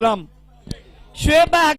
Straight back.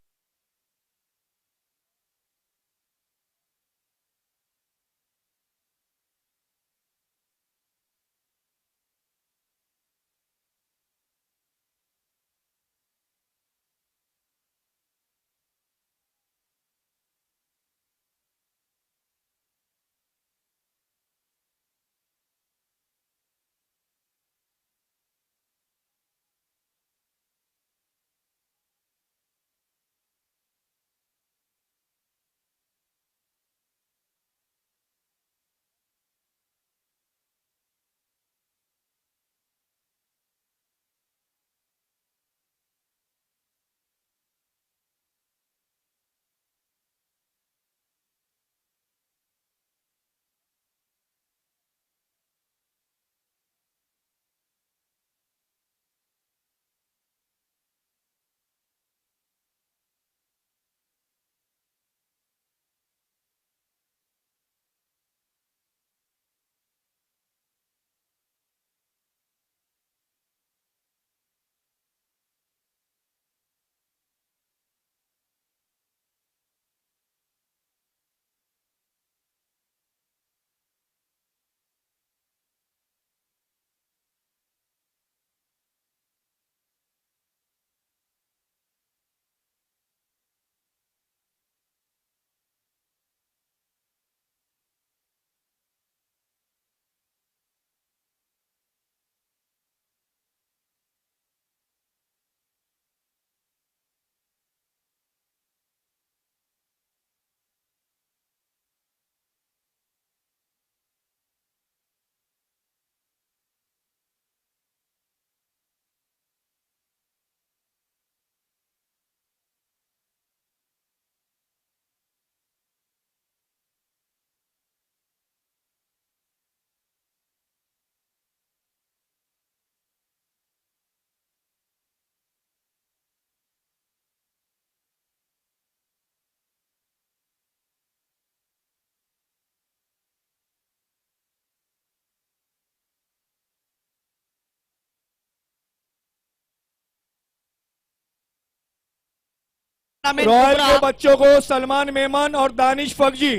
Royal के बच्चों को सलमान मेमन और दानिश फगजी,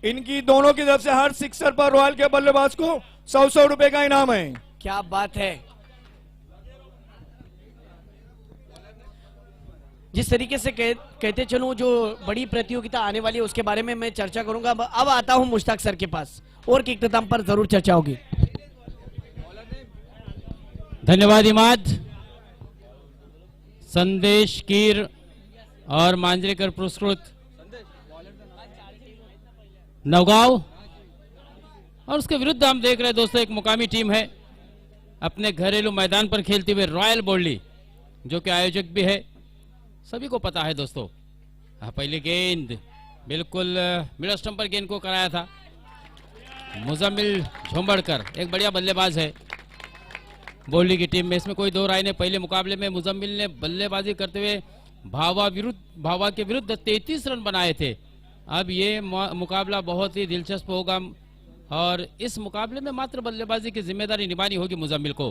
इनकी दोनों की तरफ से हर सिक्सर पर रॉयल के बल्लेबाज को 100 रुपए का इनाम है। क्या बात है। जिस तरीके से कहते चलूं, जो बड़ी प्रतियोगिता आने वाली है उसके बारे में मैं चर्चा करूंगा। अब आता हूं मुश्ताक सर के पास, और के इख्तिताम पर जरूर चर्चा होगी। धन्यवाद इमाद। संदेश कीर और मांजरेकर पुरस्कृत नवगांव, और उसके विरुद्ध हम देख रहे हैं दोस्तों एक मुकामी टीम है अपने घरेलू मैदान पर खेलते हुए रॉयल बोर्डली, जो कि आयोजक भी है, सभी को पता है दोस्तों। पहली गेंद बिल्कुल मिड स्टंप पर गेंद को कराया था मुजम्मिल झोंबड़कर, एक बढ़िया बल्लेबाज है बोर्डली की टीम में, इसमें कोई दो राय नहीं। पहले मुकाबले में मुजम्मिल ने बल्लेबाजी करते हुए भावा के विरुद्ध 33 रन बनाए थे। अब ये मुकाबला बहुत ही दिलचस्प होगा, और इस मुकाबले में मात्र बल्लेबाजी की जिम्मेदारी निभानी होगी मुजम्मिल को।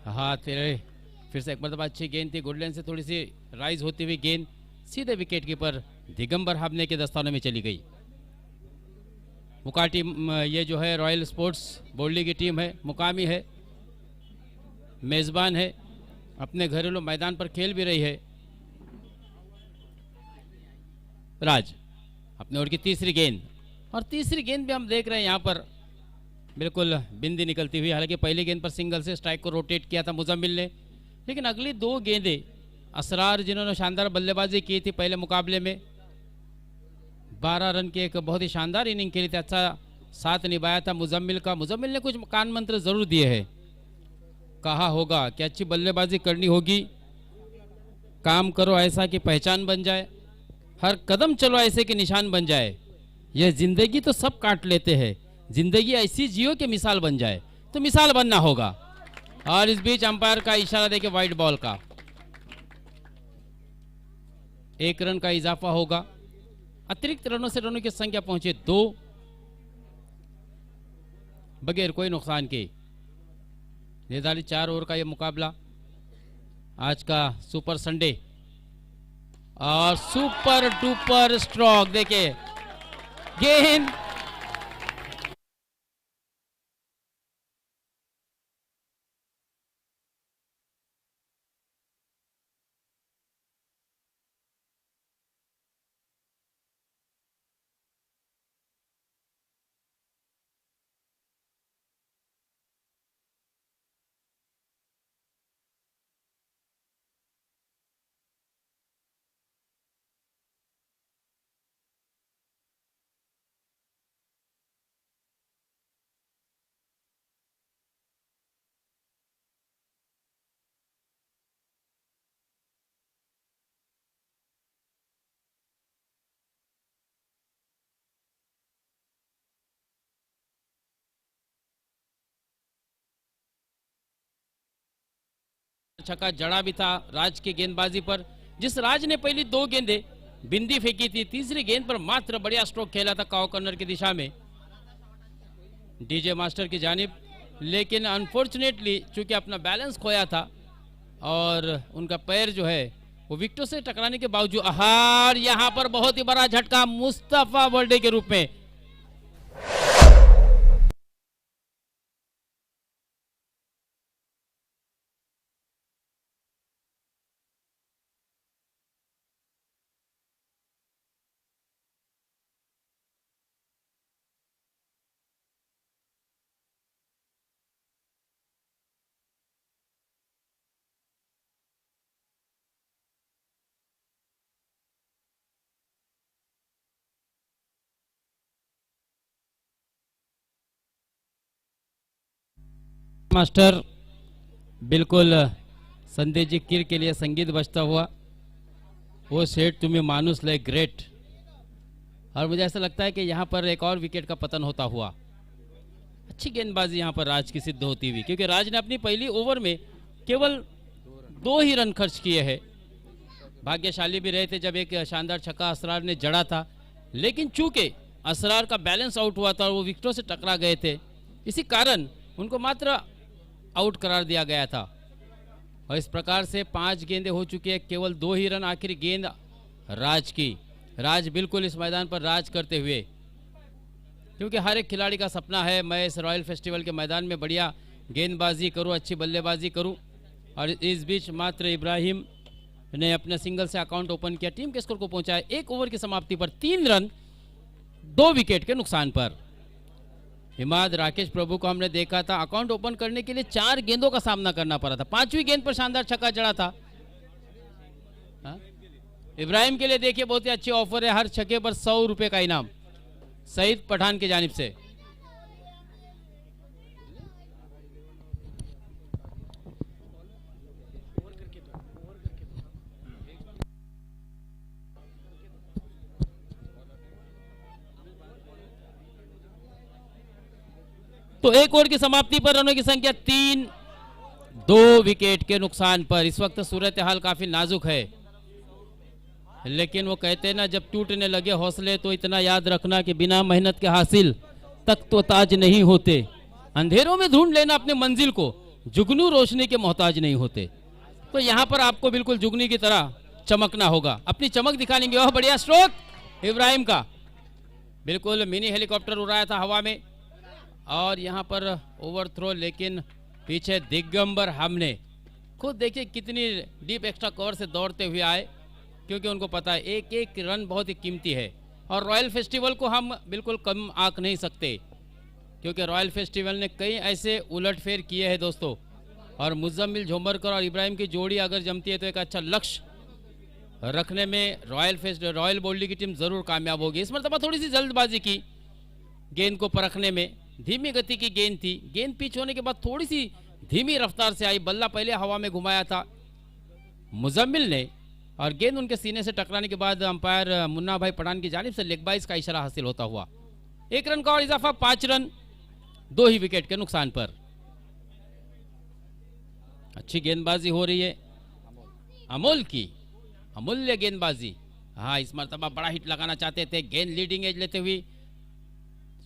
हाँ तेरे फिर से एक मरतबा अच्छी गेंद थी, गुडलैंड से थोड़ी सी राइज होती हुई गेंद सीधे विकेट कीपर दिगंबर हाबने के दस्तानों में चली गई। मुकामी टीम ये जो है रॉयल स्पोर्ट्स बोर्डली की टीम है, मुकामी है, मेजबान है, अपने घरेलू मैदान पर खेल भी रही है। राज अपने ओर की तीसरी गेंद, और तीसरी गेंद भी हम देख रहे हैं यहाँ पर बिल्कुल बिंदी निकलती हुई। हालांकि पहली गेंद पर सिंगल से स्ट्राइक को रोटेट किया था मुजम्मिल ने, लेकिन अगली दो गेंदें असरार जिन्होंने शानदार बल्लेबाजी की थी पहले मुकाबले में, 12 रन की एक बहुत ही शानदार इनिंग खेली थी, अच्छा साथ निभाया था मुजम्मिल का। मुजम्मिल ने कुछ कान मंत्र जरूर दिए हैं, कहा होगा कि अच्छी बल्लेबाजी करनी होगी, काम करो ऐसा कि पहचान बन जाए, हर कदम चलो ऐसे कि निशान बन जाए, यह जिंदगी तो सब काट लेते हैं, जिंदगी ऐसी जियो कि मिसाल बन जाए, तो मिसाल बनना होगा। और इस बीच अंपायर का इशारा देके वाइड बॉल का 1 रन का इजाफा होगा। अतिरिक्त रनों से रनों की संख्या पहुंचे 2, बगैर कोई नुकसान के। निर्धारित 4 ओवर का यह मुकाबला आज का सुपर संडे और सुपर डुपर स्ट्रोक देखिए गेंद छक्का जड़ा भी था राज की गेंदबाजी पर, जिस राज ने पहली 2 गेंदें बिंदी फेंकी थी, तीसरी गेंद पर मात्र बढ़िया स्ट्रोक खेला था काउ कॉर्नर की दिशा में डीजे मास्टर की जानिब, लेकिन अनफॉर्चुनेटली चूंकि अपना बैलेंस खोया था और उनका पैर जो है वो विकेटों से टकराने के बावजूद आहार यहां पर बहुत ही बड़ा झटका मुस्तफा बर्डे के रूप में। मास्टर बिल्कुल संजय जी किर के लिए संगीत बजता हुआ, वो सेठ तुम्हें मानुस लाइक ग्रेट, और मुझे ऐसा लगता है कि यहाँ पर एक और विकेट का पतन होता हुआ। अच्छी गेंदबाजी यहाँ पर राज की सिद्ध होती हुई, क्योंकि राज ने अपनी पहली ओवर में केवल 2 ही रन खर्च किए हैं। भाग्यशाली भी रहे थे जब एक शानदार छक्का असरार ने जड़ा था, लेकिन चूंकि असरार का बैलेंस आउट हुआ था और वो विकेटों से टकरा गए थे, इसी कारण उनको मात्र आउट करार दिया गया था। और इस प्रकार से 5 गेंदें हो चुकी है, केवल 2 ही रन आखिरी गेंद राज की। राज बिल्कुल इस मैदान पर राज करते हुए, क्योंकि हर एक खिलाड़ी का सपना है मैं इस रॉयल फेस्टिवल के मैदान में बढ़िया गेंदबाजी करूं, अच्छी बल्लेबाजी करूं। और इस बीच मात्र इब्राहिम ने अपने सिंगल से अकाउंट ओपन किया, टीम के स्कोर को पहुंचाया 1 ओवर की समाप्ति पर 3 रन 2 विकेट के नुकसान पर। हिमाद राकेश प्रभु को हमने देखा था अकाउंट ओपन करने के लिए 4 गेंदों का सामना करना पड़ा था, 5वीं गेंद पर शानदार छक्का जड़ा था। इब्राहिम के लिए देखिए बहुत ही अच्छी ऑफर है, हर छक्के पर 100 रुपए का इनाम सईद पठान की जानिब से। तो 1 ओवर की समाप्ति पर रनों की संख्या 3, 2 विकेट के नुकसान पर। इस वक्त सूरत हाल काफी नाजुक है, लेकिन वो कहते हैं ना जब टूटने लगे हौसले तो इतना याद रखना कि बिना मेहनत के हासिल तक तो ताज नहीं होते। अंधेरों में ढूंढ लेना अपने मंजिल को, जुगनू रोशनी के मोहताज नहीं होते। तो यहाँ पर आपको बिल्कुल जुगनी की तरह चमकना होगा, अपनी चमक दिखाएंगे। वह बढ़िया स्ट्रोक इब्राहिम का, बिल्कुल मिनी हेलीकॉप्टर उड़ाया था हवा में, और यहाँ पर ओवर थ्रो, लेकिन पीछे दिगंबर हमने खुद देखिए कितनी डीप एक्स्ट्रा कवर से दौड़ते हुए आए, क्योंकि उनको पता है एक एक रन बहुत ही कीमती है। और रॉयल फेस्टिवल को हम बिल्कुल कम आंक नहीं सकते, क्योंकि रॉयल फेस्टिवल ने कई ऐसे उलटफेर किए हैं दोस्तों। और मुजम्मिल झोमरकर और इब्राहिम की जोड़ी अगर जमती है तो एक अच्छा लक्ष्य रखने में रॉयल बोल्डी की टीम जरूर कामयाब होगी। इस मरतबा थोड़ी सी जल्दबाजी की गेंद को परखने में, धीमी गति की गेंद थी, गेंद पिच होने के बाद थोड़ी सी धीमी रफ्तार से आई, बल्ला पहले हवा में घुमाया था मुजम्मिल ने, और गेंद उनके सीने से टकराने के बाद अंपायर मुन्ना भाई पठान की जानिब से लेग बाइज का इशारा हासिल होता हुआ 1 रन का और इजाफा, 5 रन 2 ही विकेट के नुकसान पर। अच्छी गेंदबाजी हो रही है अमोल की, अमूल्य गेंदबाजी। हाँ, इस मरतबा बड़ा हिट लगाना चाहते थे, गेंद लीडिंग एज लेते हुए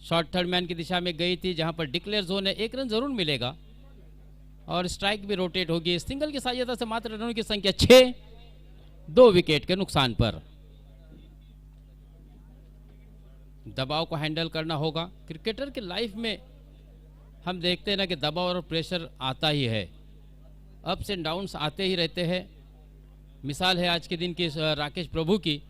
शॉर्ट थर्ड मैन की दिशा में गई थी, जहां पर डिक्लेयर जोन है, 1 रन जरूर मिलेगा। और स्ट्राइक भी रोटेट होगी। सिंगल की सहायता से मात्र रनों की संख्या 6, 2 विकेट के नुकसान पर। दबाव को हैंडल करना होगा। क्रिकेटर की लाइफ में हम देखते हैं ना कि दबाव और प्रेशर आता ही है, अप्स एंड डाउन्स आते ही रहते हैं। मिसाल है आज के दिन की राकेश प्रभु की।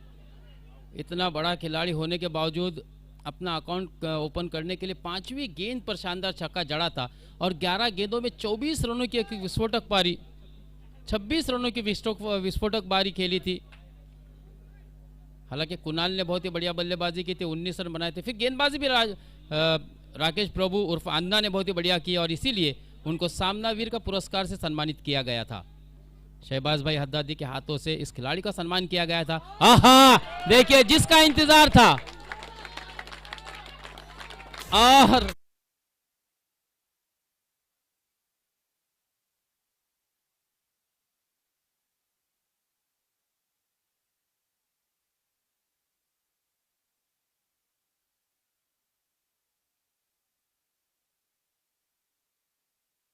इतना बड़ा खिलाड़ी होने के बावजूद अपना अकाउंट ओपन करने के लिए 5वीं गेंद पर शानदार छक्का जड़ा था और 11 गेंदों में 24 रनों की एक विस्फोटक पारी, 26 रनों की विस्फोटक पारी खेली थी। हालांकि कुणाल ने बहुत ही बढ़िया बल्लेबाजी की थी, 19 रन बनाए थे। फिर गेंदबाजी भी राकेश प्रभु उर्फ अन्ना ने बहुत ही बढ़िया की और इसीलिए उनको सामनावीर का पुरस्कार से सम्मानित किया गया था। शहबाज भाई हद्दादी के हाथों से इस खिलाड़ी का सम्मान किया गया था। आहा, देखिए जिसका इंतजार था। और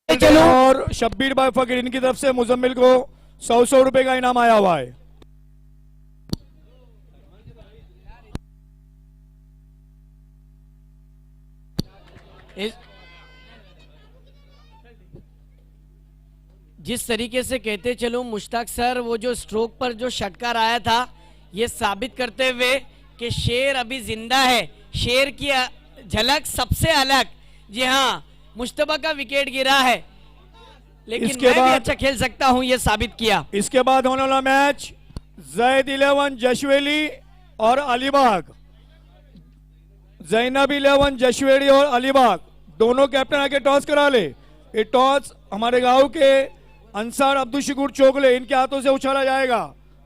चलो और शब्बीर भाई फकीर इनकी तरफ से मुजम्मिल को 100 रुपए का इनाम आया हुआ है। जिस तरीके से कहते चलो मुश्ताक सर, वो जो स्ट्रोक पर जो षटकार आया था, ये साबित करते हुए कि शेर अभी जिंदा है। शेर की झलक सबसे अलग। जी हाँ, मुश्तबा का विकेट गिरा है, लेकिन मैं भी अच्छा खेल सकता हूं, ये साबित किया। इसके बाद होने वाला मैच जैद 11 जशवेली और अलीबाग। जैनब 11 जशवेली और अलीबाग दोनों कैप्टन आके टॉस करा ले। ये टॉस हमारे गांव के अंसार अब्दुल शकूर चोगले इनके हाथों से उछाला जाएगा।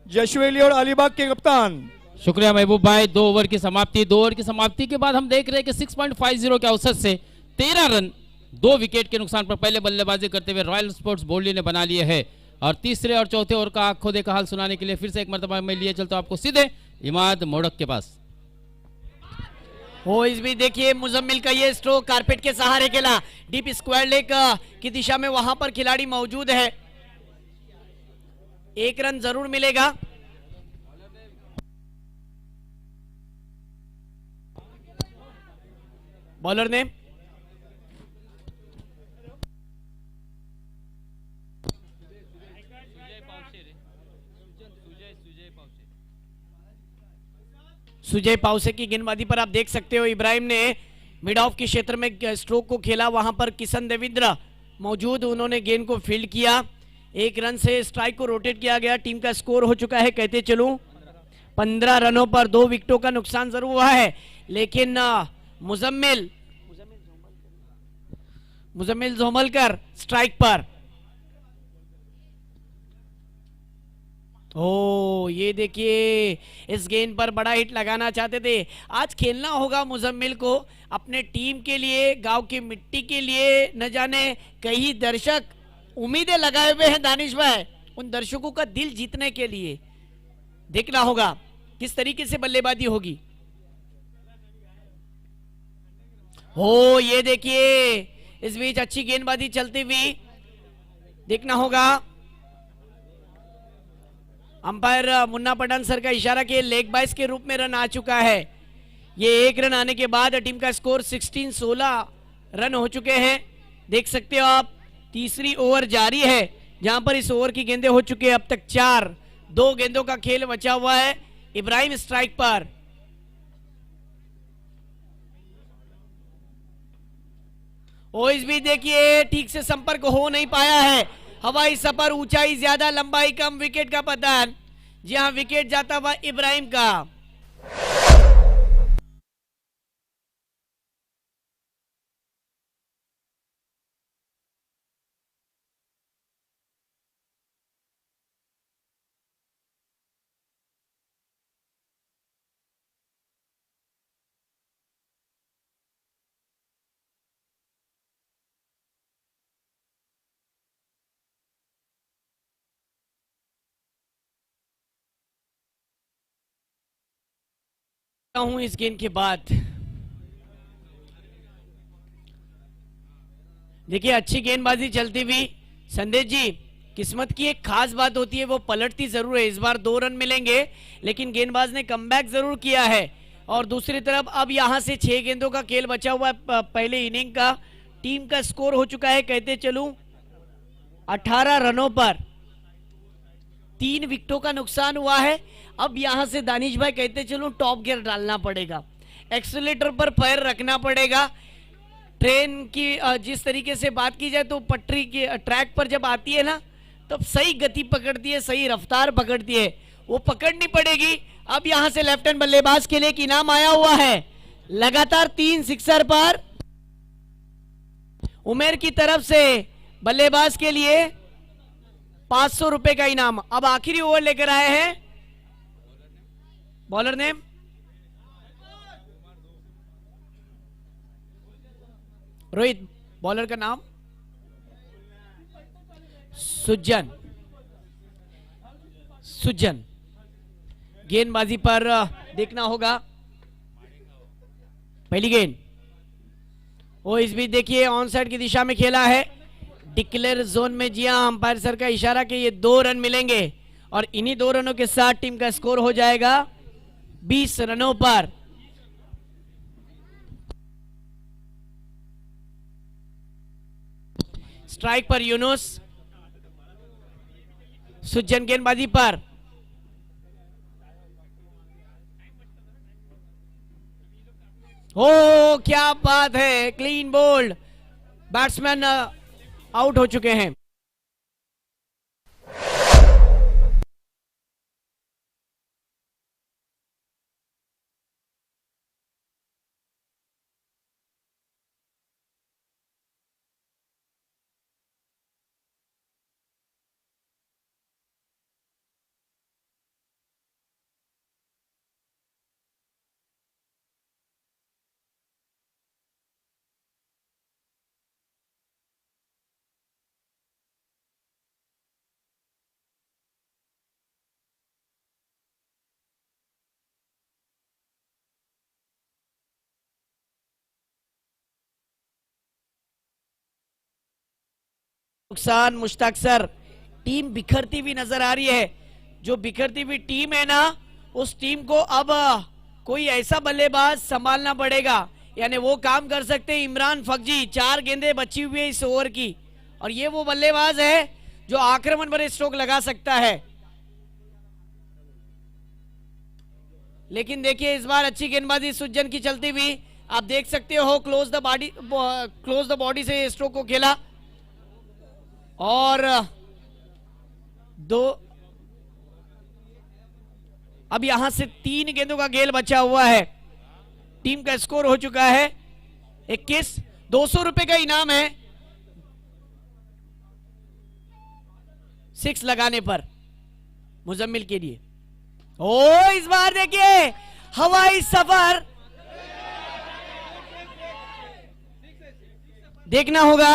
जशवेली और अलीबाग के कप्तान। शुक्रिया महबूब भाई। 2 ओवर की समाप्ति। 2 ओवर की समाप्ति के बाद हम देख रहे हैं कि 6.50 के औसत से 13 रन 2 विकेट के नुकसान पर पहले बल्लेबाजी करते हुए रॉयल स्पोर्ट्स बोल्डी ने बना लिए है। और तीसरे और चौथे ओवर का आंखों देखा हाल सुनाने के लिए फिर से एक मरतबा मैं लिए चलता हूं आपको सीधे इमाद मोड़क के पास। हो इस भी देखिए मुजम्मिल का ये स्ट्रोक कारपेट के सहारे खेला, डीप स्क्वायर लेग की दिशा में, वहां पर खिलाड़ी मौजूद है। 1 रन जरूर मिलेगा। बॉलर ने सुजय पाउसे की गेंदबाजी पर आप देख सकते हो, इब्राहिम ने मिड ऑफ के क्षेत्र में स्ट्रोक को खेला, वहां पर किशन देवेंद्र मौजूद, उन्होंने गेंद को फील्ड किया। 1 रन से स्ट्राइक को रोटेट किया गया। टीम का स्कोर हो चुका है, कहते चलूं 15 रनों पर 2 विकेटों का नुकसान जरूर हुआ है, लेकिन मुजम्मिल जोमलकर स्ट्राइक पर। ओ ये देखिए, इस गेंद पर बड़ा हिट लगाना चाहते थे। आज खेलना होगा मुजम्मिल को अपने टीम के लिए, गांव की मिट्टी के लिए। न जाने कई दर्शक उम्मीदें लगाए हुए हैं दानिश भाई, उन दर्शकों का दिल जीतने के लिए। देखना होगा किस तरीके से बल्लेबाजी होगी। हो ये देखिए, इस बीच अच्छी गेंदबाजी चलती हुई देखना होगा। अंपायर मुन्ना पठान सर का इशारा के लेग बाइस के रूप में रन आ चुका है। ये 1 रन आने के बाद टीम का स्कोर 16 रन हो चुके हैं। देख सकते हो आप, तीसरी ओवर जारी है, जहां पर इस ओवर की गेंदें हो चुकी है अब तक 4। 2 गेंदों का खेल बचा हुआ है। इब्राहिम स्ट्राइक पर। और इस भी देखिए ठीक से संपर्क हो नहीं पाया है। हवाई सफर, ऊंचाई ज्यादा, लंबाई कम, विकेट का पतन। जी हां, विकेट जाता हुआ इब्राहिम का। हूं इस गेंद के बाद। देखिए अच्छी गेंदबाजी चलती हुई, संदेश जी, किस्मत की एक खास बात होती है, वो पलटती जरूर है। इस बार 2 रन मिलेंगे, लेकिन गेंदबाज ने कमबैक जरूर किया है। और दूसरी तरफ अब यहां से 6 गेंदों का खेल बचा हुआ है पहले इनिंग का। टीम का स्कोर हो चुका है, कहते चलूं, 18 रनों पर। 3 विकेटों का नुकसान हुआ है। अब यहां से दानिश भाई कहते चलूं टॉप गियर डालना पड़ेगा, एक्सीलेटर पर पैर रखना पड़ेगा। ट्रेन की जिस तरीके से बात की जाए तो पटरी की ट्रैक पर जब आती है ना, तब सही गति पकड़ती है, सही रफ्तार पकड़ती है, वो पकड़नी पड़ेगी। अब यहां से लेफ्ट हैंड बल्लेबाज के लिए एक इनाम आया हुआ है, लगातार 3 सिक्सर पर उमेर की तरफ से बल्लेबाज के लिए 500 रुपए का इनाम। अब आखिरी ओवर लेकर आए हैं बॉलर ने रोहित, बॉलर का नाम सुजन। गेंदबाजी पर देखना होगा पहली गेंद। वो इस बीच देखिए ऑन साइड की दिशा में खेला है, डिक्लेयर जोन में। जी हां, अंपायर सर का इशारा कि ये 2 रन मिलेंगे और इन्हीं 2 रनों के साथ टीम का स्कोर हो जाएगा 20 रनों पर। स्ट्राइक पर यूनुस, सुजन गेंदबाजी पर। ओ क्या बात है, क्लीन बोल्ड। बैट्समैन आउट हो चुके हैं। नुकसान मुश्ताक सर, टीम बिखरती हुई नजर आ रही है। जो बिखरती हुई टीम है ना, उस टीम को अब कोई ऐसा बल्लेबाज संभालना पड़ेगा, यानी वो काम कर सकते हैं इमरान फकजी। 4 गेंदें बची हुई है इस ओवर की, और ये वो बल्लेबाज है जो आक्रमण पर स्ट्रोक लगा सकता है। लेकिन देखिए इस बार अच्छी गेंदबाजी सुजन की चलती हुई, आप देख सकते हो क्लोज द बॉडी से स्ट्रोक को खेला। और 2, अब यहां से 3 गेंदों का खेल बचा हुआ है। टीम का स्कोर हो चुका है 21। 200 रुपए का इनाम है 6 लगाने पर मुजम्मिल के लिए। ओ इस बार देखिए हवाई सफर देखना होगा।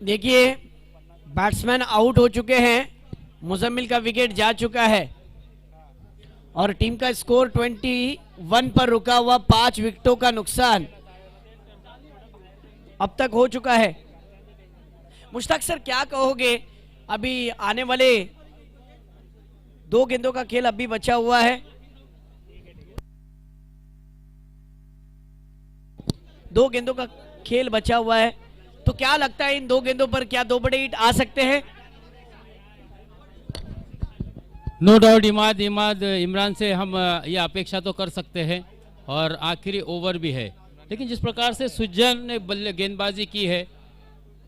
देखिए बैट्समैन आउट हो चुके हैं, मुजम्मिल का विकेट जा चुका है और टीम का स्कोर 21 पर रुका हुआ, 5 विकेटों का नुकसान अब तक हो चुका है। मुश्ताक सर क्या कहोगे, अभी आने वाले 2 गेंदों का खेल अभी बचा हुआ है, 2 गेंदों का खेल बचा हुआ है, तो क्या लगता है इन 2 गेंदों पर क्या 2 बड़े हिट आ सकते हैं? नो डाउट इमरान से हम ये अपेक्षा तो कर सकते हैं और आखिरी ओवर भी है, लेकिन जिस प्रकार से सुजन ने बल्ले गेंदबाजी की है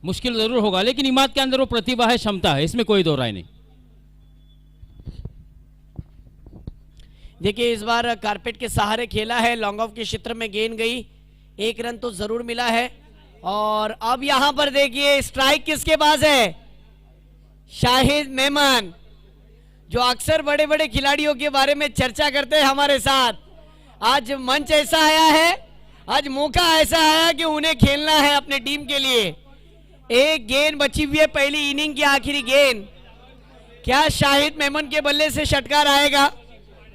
मुश्किल जरूर होगा, लेकिन इमाद के अंदर वो प्रतिभा है, क्षमता है, इसमें कोई दो राय नहीं। देखिए इस बार कारपेट के सहारे खेला है, लॉन्ग ऑफ के क्षेत्र में गेंद गई, 1 रन तो जरूर मिला है। और अब यहां पर देखिए स्ट्राइक किसके पास है, शाहिद मेमन, जो अक्सर बड़े बड़े खिलाड़ियों के बारे में चर्चा करते हैं हमारे साथ। आज मंच ऐसा आया है, आज मौका ऐसा आया कि उन्हें खेलना है अपने टीम के लिए। 1 गेंद बची हुई है पहली इनिंग की आखिरी गेंद, क्या शाहिद मेमन के बल्ले से षटकार आएगा,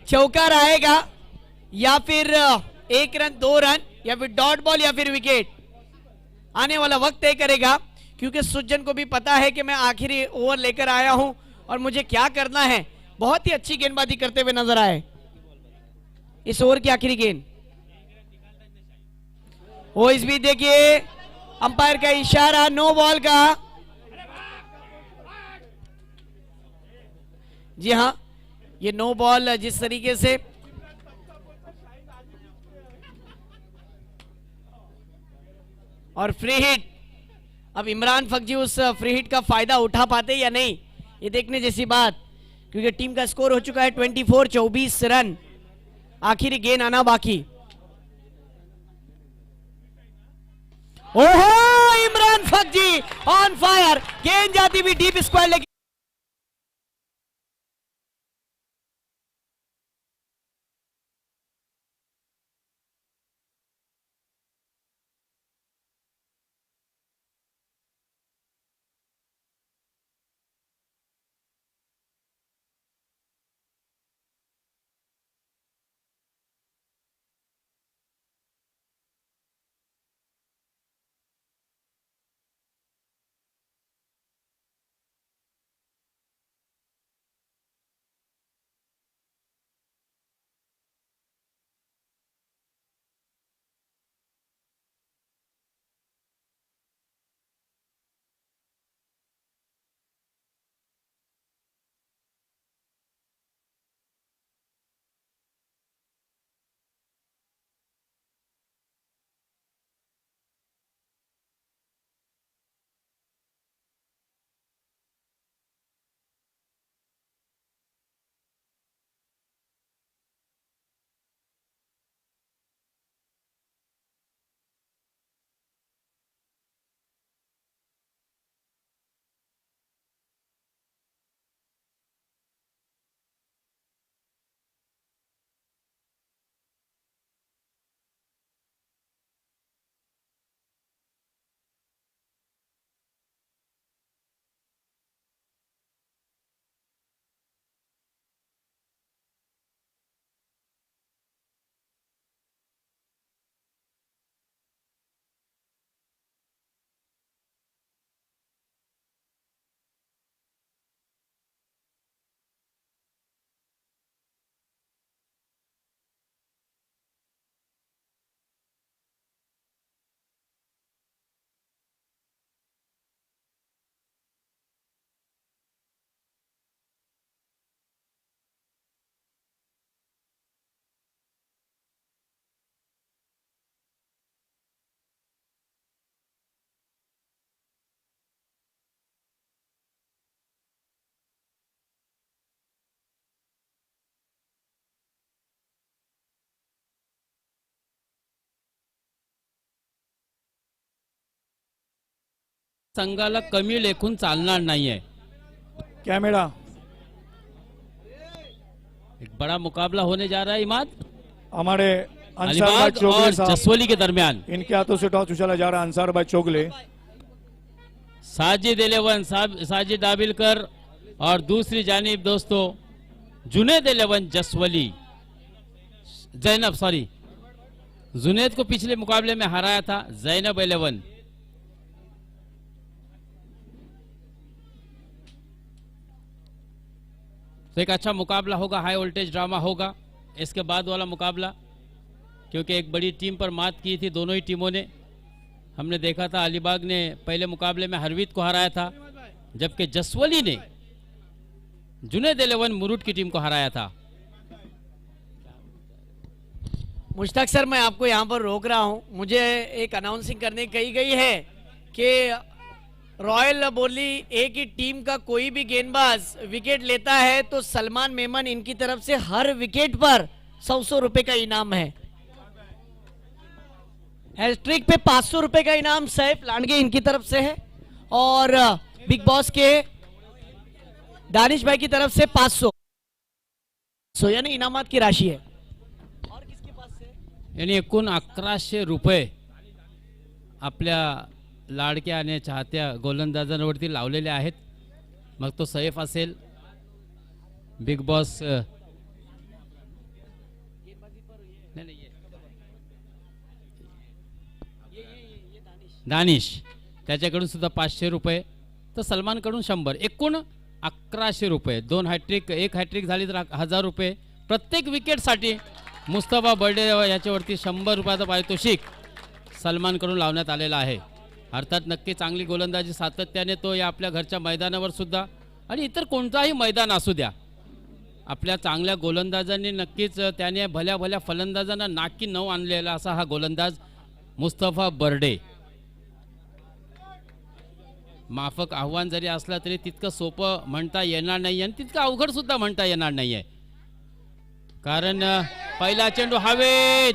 चौकार आएगा, या फिर 1 रन 2 रन, या फिर डॉट बॉल, या फिर विकेट? आने वाला वक्त तय करेगा, क्योंकि सुजन को भी पता है कि मैं आखिरी ओवर लेकर आया हूं और मुझे क्या करना है। बहुत ही अच्छी गेंदबाजी करते हुए नजर आए इस ओवर की आखिरी गेंद। वो इस बीच देखिए अंपायर का इशारा नो बॉल का। जी हां, ये नो बॉल जिस तरीके से और फ्री हिट, अब इमरान फकजी उस फ्री हिट का फायदा उठा पाते या नहीं, ये देखने जैसी बात, क्योंकि टीम का स्कोर हो चुका है 24, 24 रन, आखिरी गेंद आना बाकी। ओहो, इमरान फकजी ऑन फायर, गेंद जाती हुई डीप स्क्वायर, लेकिन संघाला कमी लेखून चालणार नाहीये। कैमरा, एक बड़ा मुकाबला होने जा रहा है इमाद, हमारे अंसार भाई अलीबाग चोगले और साहब, जसवली के दरमियान। इनके हाथों से टॉस उछाला जा रहा है। अंसार भाई चोगले साजिद 11 साजिद दाबिलकर और दूसरी जानिब दोस्तों जुनेद 11 जसवली जैनब सॉरी जुनेद को पिछले मुकाबले में हराया था जैनब 11। तो एक अच्छा मुकाबला होगा, हाई वोल्टेज ड्रामा होगा इसके बाद वाला मुकाबला, क्योंकि एक बड़ी टीम पर मात की थी दोनों ही टीमों ने। हमने देखा था अलीबाग ने पहले मुकाबले में हरवीत को हराया था, जबकि जसवली ने जुनेद 11 मुरुट की टीम को हराया था। मुश्ताक सर, मैं आपको यहाँ पर रोक रहा हूँ, मुझे एक अनाउंसिंग करने कही गई है कि रॉयल बोली ए की टीम का कोई भी गेंदबाज विकेट लेता है तो सलमान मेमन इनकी तरफ से हर विकेट पर 100 रुपए का इनाम है। हैट्रिक पे 500 रुपए का इनाम सैफ लांडगे इनकी तरफ से है और बिग बॉस के दानिश भाई की तरफ से 500 यानी इनामात की राशि है। और किसके पास से यानी एकूण 1100 रुपये आपल्या लाडक्या आणि चाहत्या गोलंदाजांवरती लावलेले आहेत। मग तो सैफ असेल, बिग बॉस दानिश त्याच्याकडून सुद्धा 500 रुपये, तर सलमान कडून 100, एकूण 1100 रुपये। 2 हॅट्रिक, एक हॅट्रिक झाली तर 1000 रुपये प्रत्येक विकेटसाठी। मुस्तफा बर्डे याच्यावरती 100 रुपयाचं पारितोषिक सलमान कडून लावण्यात आलेला आहे। अर्थात नक्की चांगली गोलंदाजी सातत्याने तो या आपल्या घरच्या मैदानावर सुद्धा आणि इतर कोणताही मैदान असू द्या, आपल्या चांगल्या गोलंदाजांनी नक्कीच त्याने भल्या भल्या फलंदाजांना नाकी नऊ आणलेला असा हा गोलंदाज मुस्तफा बर्डे। माफक आव्हान जरी असला तरी तितकं सोपं म्हणता येणार नाही आणि तितकं अवघड सुद्धा म्हणता येणार नाहीये, कारण पहिला चेंडू हवेत,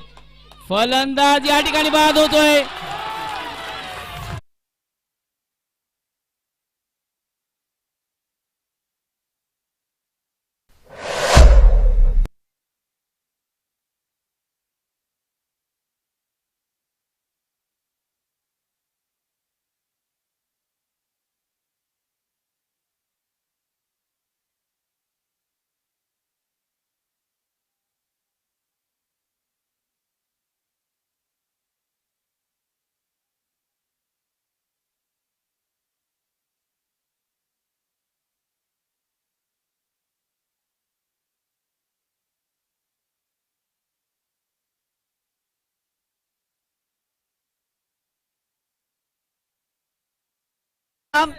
फलंदाज या ठिकाणी बाद होतोय।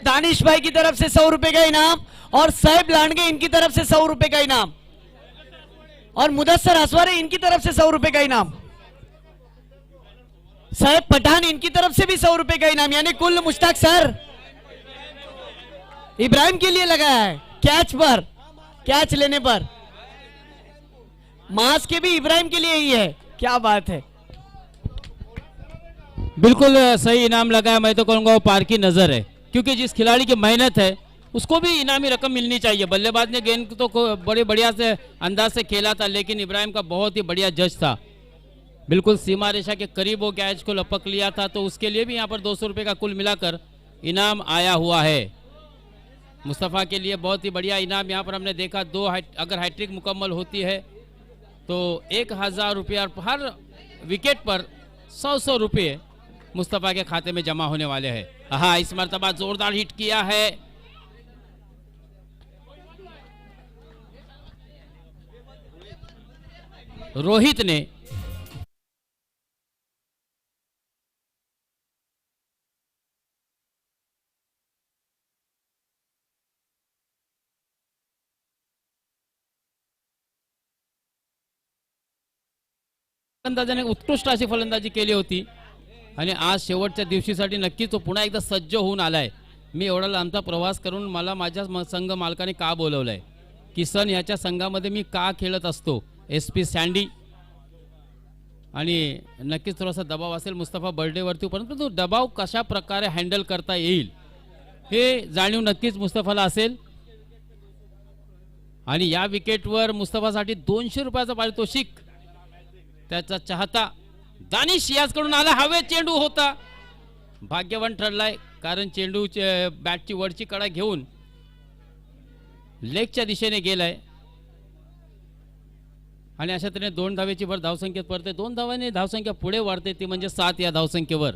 दानिश भाई की तरफ से 100 रुपए का इनाम और सैफ लांडगे इनकी तरफ से 100 रुपए का इनाम और मुदस्सर असवारे इनकी तरफ से 100 रुपए का इनाम, सैफ पठान इनकी तरफ से भी 100 रुपए का इनाम, यानी कुल मुश्ताक सर इब्राहिम के लिए लगाया है। कैच पर, कैच लेने पर मास के भी इब्राहिम के लिए ही है। क्या बात है, बिल्कुल सही इनाम लगाया। मैं तो कहूंगा वो पार की नजर है, क्योंकि जिस खिलाड़ी की मेहनत है उसको भी इनामी रकम मिलनी चाहिए। बल्लेबाज ने गेंद तो बड़े बढ़िया से अंदाज से खेला था, लेकिन इब्राहिम का बहुत ही बढ़िया जज था, बिल्कुल सीमा रेखा के करीब वो कैच को लपक लिया था, तो उसके लिए भी यहाँ पर 200 रुपये का कुल मिलाकर इनाम आया हुआ है। मुस्तफ़ा के लिए बहुत ही बढ़िया इनाम यहाँ पर हमने देखा। अगर हैट्रिक मुकम्मल होती है तो 1000 रुपया, हर विकेट पर 100 रुपये मुस्तफ़ा के खाते में जमा होने वाले हैं। हाँ, इस मर्तबा जोरदार हिट किया है, रोहित ने। फलंदाजाने उत्कृष्ट अशी फलंदाजी केली होती आणि आज शेवटच्या दिवशीसाठी नक्कीच तो पुन्हा एकदा सज्ज होऊन आलाय। मी एवढा लांबचा प्रवास करून मला माझ्या संघ मालकाने का बोलवलंय, किसन ह्याच्या संघामध्ये मी का खेळत असतो, SP सँडी, आणि नक्कीच थोडासा दबाव असेल मुस्तफा बर्डेवरती, परंतु तो दबाव कशा प्रकारे हँडल करता येईल हे जाणीव नक्कीच मुस्तफाला असेल। आणि या विकेटवर मुस्तफासाठी 200 रुपयाचं पारितोषिक त्याचा चाहता दानिश याचकडून आला। हवे चेंडू होता भाग्यवान ठरलाय, कारण चेंडू बॅटची वरची कडा घेऊन लेगच्या दिशेने गेलाय आणि अशा तऱ्हेने 2 धावेची भर धावसंख्येत पडते. 2 धावांनी धावसंख्या पुढे वाढते, ती म्हणजे 7 या धावसंख्येवर.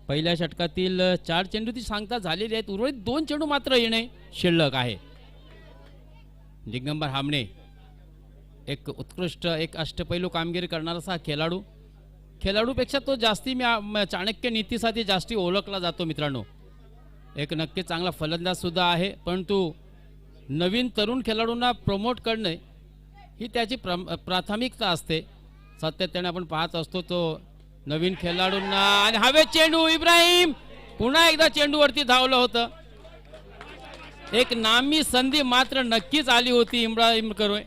पहिल्या षटकातील 4 चेंडू ती सांगता झालेली आहेत, उर्वरित 2 चेंडू मात्र येणे शिल्लक आहे. दिगंबर हामणे एक उत्कृष्ट एक अष्टपैलू कामगिरी करणारा असा खेळाडूपेक्षा तो जास्ती चाणक्य नीतीसाठी जास्ती ओळखला जातो मित्रांनो. एक नक्की चांगला फलंदाज सुद्धा आहे, परंतु नवीन तरुण खेळाडूंना प्रमोट करणे ही त्याची प्राथमिकता असते. सातत्याने आपण पाहत असतो तो नवीन खेळाडूंना, आणि हवे चेंडू इब्राहिम पुन्हा एकदा चेंडूवरती धावलं होतं. एक नामी संधी मात्र नक्कीच आली होती इब्राहिम करोय,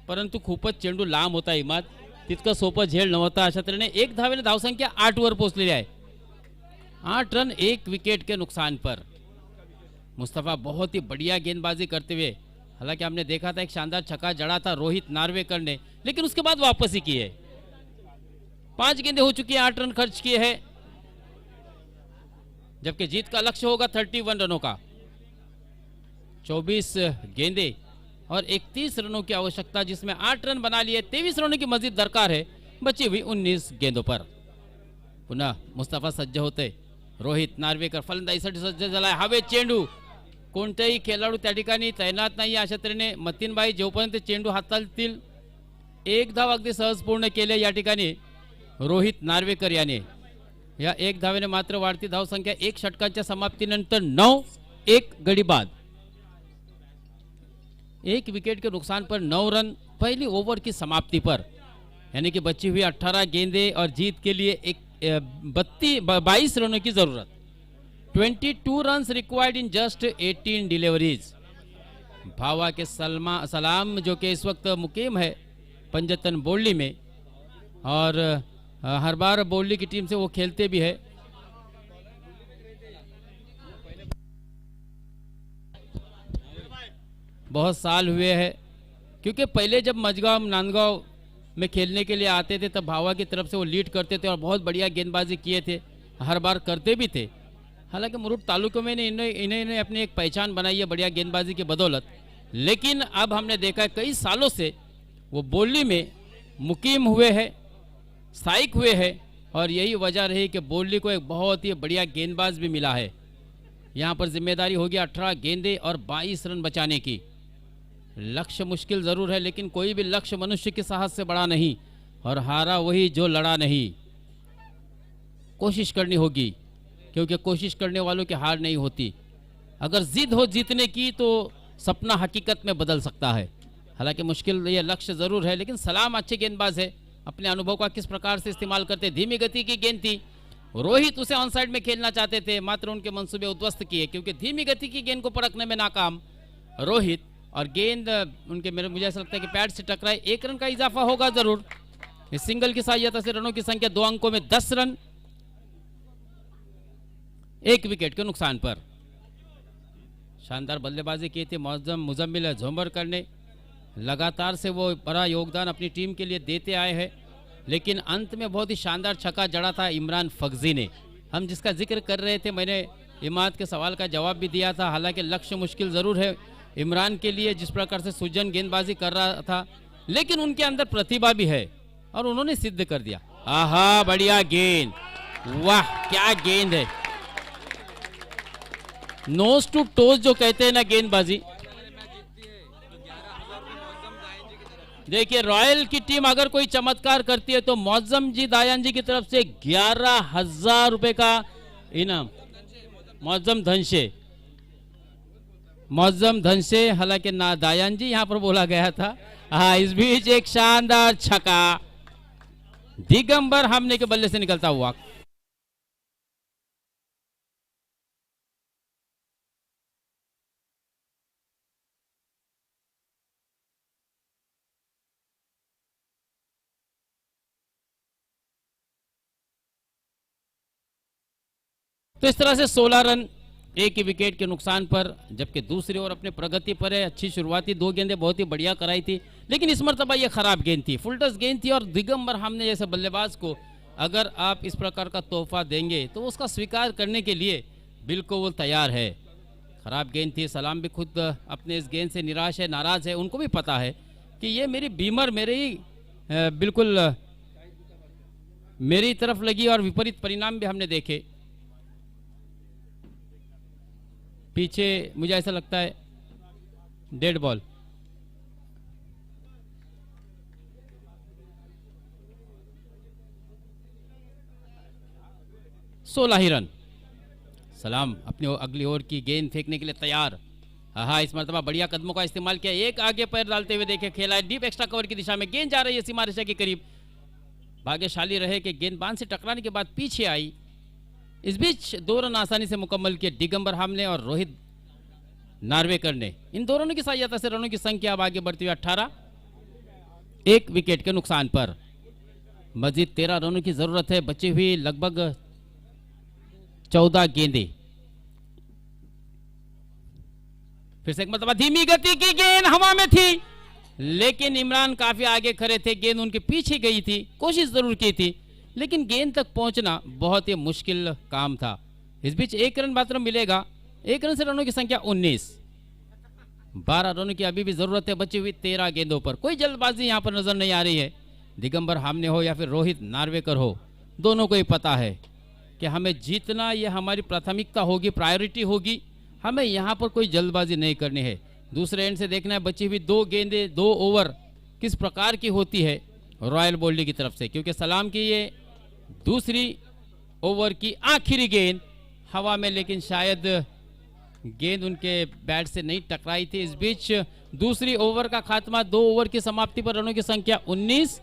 परंतु खूपच चेंडू लांब होता. इमाद तितकं सोपं झेल नव्हता. अशा तऱ्हेने 1 धावेने धावसंख्या 8 वर पोहोचलेली आहे. 8 रन 1 विकेट के नुकसान पर. मुस्तफा बहुत ही बढ़िया गेंदबाजी करते हुए, हालांकि हमने देखा था एक शानदार छक्का जड़ा था रोहित नार्वेकर ने, लेकिन उसके बाद वापस ही की है. 5 गेंदें हो चुकी हैं, 8 रन खर्च किए हैं, जबकि जीत का लक्ष्य होगा 31 रनों का. 24 गेंदें और 31 रनों की आवश्यकता, जिसमें 8 रन बना लिए. 23 रनों की मजीद दरकार है बची हुई 19 गेंदों पर. पुनः मुस्तफा सज्ज होते, रोहित नार्वेकर फलंदाजीसाठी सज्ज झालाय. हवे चेंडू, कोणतेही खेळाडू त्या ठिकाणी तैनात नाही. अशा तऱ्हेने मतीनबाई जोपर्यंत चेंडू हाताळतील 1 धाव अगदी सहज पूर्ण केले या ठिकाणी रोहित नार्वेकर याने. या 1 धावेने मात्र वाढती धावसंख्या 1 षटकांच्या समाप्तीनंतर 9. 1 गडी बाद. 1 विकेट के नुकसान पर 9 रन पहली ओवर की समाप्ति पर, यानी कि बची हुई 18 गेंदें और जीत के लिए 22 रनों की जरूरत. 22 runs required in just 18 deliveries. भावा के सलाम जो कि इस वक्त मुकीम है पंजतन बोर्ली में, और हर बार बोर्ली की टीम से वो खेलते भी है. बहुत साल हुए हैं, क्योंकि पहले जब मजगांव नांदगांव में खेलने के लिए आते थे तब भावा की तरफ से वो लीड करते थे और बहुत बढ़िया गेंदबाजी किए थे, हर बार करते भी थे. हालांकि मुरुड तालुके में इन्हें अपनी एक पहचान बनाई है बढ़िया गेंदबाजी की बदौलत, लेकिन अब हमने देखा है कई सालों से वो बोली में मुकीम हुए हैं, स्थायिक हुए हैं, और यही वजह रही कि बोली को एक बहुत ही बढ़िया गेंदबाज भी मिला है. यहाँ पर जिम्मेदारी होगी 18 गेंदें और 22 रन बचाने की. लक्ष्य मुश्किल जरूर है, लेकिन कोई भी लक्ष्य मनुष्य के साहस से बड़ा नहीं, और हारा वही जो लड़ा नहीं. कोशिश करनी होगी, क्योंकि कोशिश करने वालों की हार नहीं होती. अगर जिद हो जीतने की तो सपना हकीकत में बदल सकता है. हालांकि मुश्किल ये लक्ष्य जरूर है, लेकिन सलाम अच्छे गेंदबाज है, अपने अनुभव का किस प्रकार से इस्तेमाल करते. धीमी गति की गेंद थी, रोहित उसे ऑन साइड में खेलना चाहते थे, मात्र उनके मंसूबे उद्ध्वस्त किए, क्योंकि धीमी गति की गेंद को पड़कने में नाकाम रोहित, और गेंद उनके मुझे ऐसा लगता है कि पैड से टकराए. 1 रन का इजाफा होगा जरूर. इस सिंगल की सहायता से रनों की संख्या 2 अंकों में 10 रन 1 विकेट के नुकसान पर. शानदार बल्लेबाजी की थी मुजम्मिल झोंबरकर ने. लगातार से वो बड़ा योगदान अपनी टीम के लिए देते आए हैं, लेकिन अंत में बहुत ही शानदार छक्का जड़ा था इमरान फगजी ने. हम जिसका जिक्र कर रहे थे, मैंने इमाद के सवाल का जवाब भी दिया था. हालांकि लक्ष्य मुश्किल ज़रूर है इमरान के लिए, जिस प्रकार से सुजन गेंदबाजी कर रहा था, लेकिन उनके अंदर प्रतिभा भी है और उन्होंने सिद्ध कर दिया. आहा, बढ़िया गेंद, वाह क्या गेंद है. नोज टू टोज जो कहते हैं ना गेंदबाजी. देखिए, रॉयल की टीम अगर कोई चमत्कार करती है तो मौजम जी दायान जी की तरफ से 11,000 रुपए का इनाम. मौजम धनशे, हालांकि ना दायान जी यहां पर बोला गया था. हाँ, इस बीच एक शानदार छक्का दिगंबर हमने के बल्ले से निकलता हुआ. तो इस तरह से 16 रन 1 विकेट के नुकसान पर, जबकि दूसरी ओर अपने प्रगति पर है. अच्छी शुरुआती 2 गेंदें बहुत ही बढ़िया कराई थी, लेकिन इस मरतबा ये खराब गेंद थी, फुल टस गेंद थी, और दिगंबर हमने जैसे बल्लेबाज को अगर आप इस प्रकार का तोहफा देंगे तो उसका स्वीकार करने के लिए बिल्कुल तैयार है। खराब गेंद थी, सलाम भी खुद अपने इस गेंद से निराश है, नाराज है। उनको भी पता है कि ये मेरी बीमर मेरे ही बिल्कुल मेरी तरफ लगी और विपरीत परिणाम भी हमने देखे। पीछे मुझे ऐसा लगता है डेड बॉल। सोलह ही रन। सलाम अपनी अगली ओवर की गेंद फेंकने के लिए तैयार। हाँ, इस मरतबा बढ़िया कदमों का इस्तेमाल किया, एक आगे पैर डालते हुए देखे, खेला है डीप एक्स्ट्रा कवर की दिशा में, गेंद जा रही है सीमा रेखा के करीब। भाग्यशाली रहे कि गेंदबाज से टकराने के बाद पीछे आई। इस बीच 2 रन आसानी से मुकम्मल किए दिगंबर हमने और रोहित नार्वेकर ने। इन दोनों की सहायता से रनों की संख्या अब आगे बढ़ती हुई 18, 1 विकेट के नुकसान पर। मजीद 13 रनों की जरूरत है, बची हुई लगभग 14 गेंदें। फिर से एक मरतबा धीमी गति की गेंद हवा में थी, लेकिन इमरान काफी आगे खड़े थे, गेंद उनके पीछे गई थी, कोशिश जरूर की थी, लेकिन गेंद तक पहुंचना बहुत ही मुश्किल काम था। इस बीच 1 रन मात्र मिलेगा, 1 रन से रनों की संख्या 19, 12 रनों की अभी भी जरूरत है बची हुई 13 गेंदों पर। कोई जल्दबाजी यहां पर नजर नहीं आ रही है। दिगंबर हमने हो या फिर रोहित नार्वेकर हो, दोनों को ही पता है कि हमें जीतना यह हमारी प्राथमिकता होगी, प्रायोरिटी होगी। हमें यहाँ पर कोई जल्दबाजी नहीं करनी है। दूसरे एंड से देखना है बची हुई 2 गेंदें, 2 ओवर किस प्रकार की होती है रॉयल बोल्डी की तरफ से, क्योंकि सलाम की ये दूसरी ओवर की आखिरी गेंद हवा में, लेकिन शायद गेंद उनके बैट से नहीं टकराई थी। इस बीच दूसरी ओवर का खात्मा 2 ओवर की समाप्ति पर रनों की संख्या 19,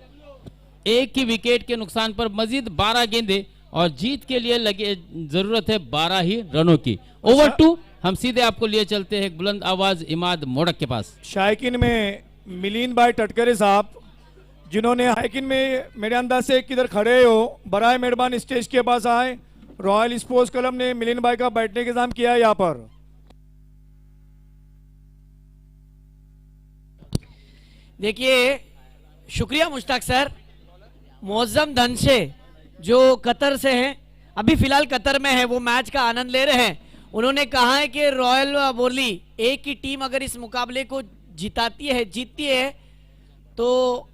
1 ही विकेट के नुकसान पर मजीद 12 गेंदें और जीत के लिए लगे जरूरत है 12 ही रनों की। ओवर 2 हम सीधे आपको लिए चलते हैं बुलंद आवाज इमाद मोड़क के पास। शायकीन में मिलिंद भाई टटकरे साहब, जिन्होंने हाइकिन में मेरे अंदाज से किधर खड़े हो, बराए मेहरबान स्टेज के पास आए। रॉयल स्पोर्ट्स क्लब ने मिलिंद भाई का बैठने का इंतजाम किया है यहाँ पर। देखिए, शुक्रिया मुश्ताक सर। मौजम धनशे जो कतर से हैं, अभी फिलहाल कतर में है, वो मैच का आनंद ले रहे हैं। उन्होंने कहा है कि रॉयल बोली एक ही टीम अगर इस मुकाबले को जीतती है तो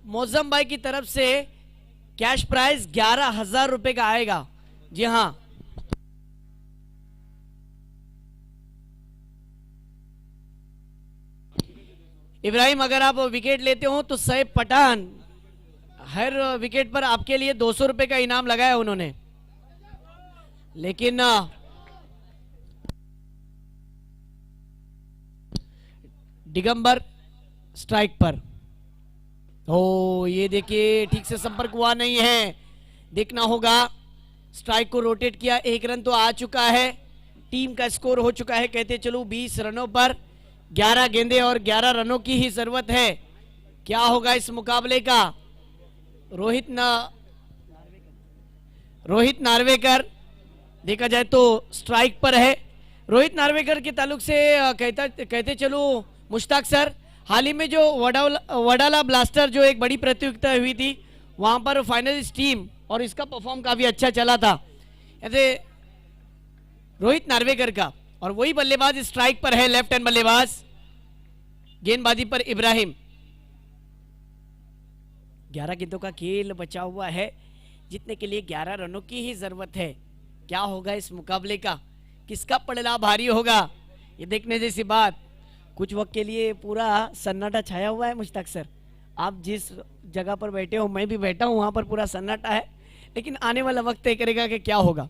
मौजम भाई की तरफ से कैश प्राइज 11,000 रुपए का आएगा। जी हाँ, इब्राहिम अगर आप विकेट लेते हो तो सैफ पठान हर विकेट पर आपके लिए 200 रुपए का इनाम लगाया उन्होंने। लेकिन दिगंबर स्ट्राइक पर, ओ ये देखिए ठीक से संपर्क हुआ नहीं है, देखना होगा। स्ट्राइक को रोटेट किया, 1 रन तो आ चुका है, टीम का स्कोर हो चुका है कहते चलो 20 रनों पर। 11 गेंदें और 11 रनों की ही जरूरत है। क्या होगा इस मुकाबले का? रोहित नार्वेकर देखा जाए तो स्ट्राइक पर है। रोहित नार्वेकर के ताल्लुक से कहते चलो मुश्ताक सर, हाल ही में जो वडाला ब्लास्टर जो एक बड़ी प्रतियोगिता हुई थी, वहां पर फाइनलिस्ट टीम और इसका परफॉर्म काफी अच्छा चला था ऐसे रोहित नार्वेकर का। और वही बल्लेबाज स्ट्राइक पर है, लेफ्ट हैंड बल्लेबाज। गेंदबाजी पर इब्राहिम। 11 गेंदों का खेल बचा हुआ है, जीतने के लिए 11 रनों की ही जरूरत है। क्या होगा इस मुकाबले का, किसका पड़ला भारी होगा, ये देखने जैसी बात। कुछ वक्त के लिए पूरा सन्नाटा छाया हुआ है मुश्ताक सर। आप जिस जगह पर बैठे हो, मैं भी बैठा हूं, वहां पर पूरा सन्नाटा है, लेकिन आने वाला वक्त तय करेगा कि क्या होगा।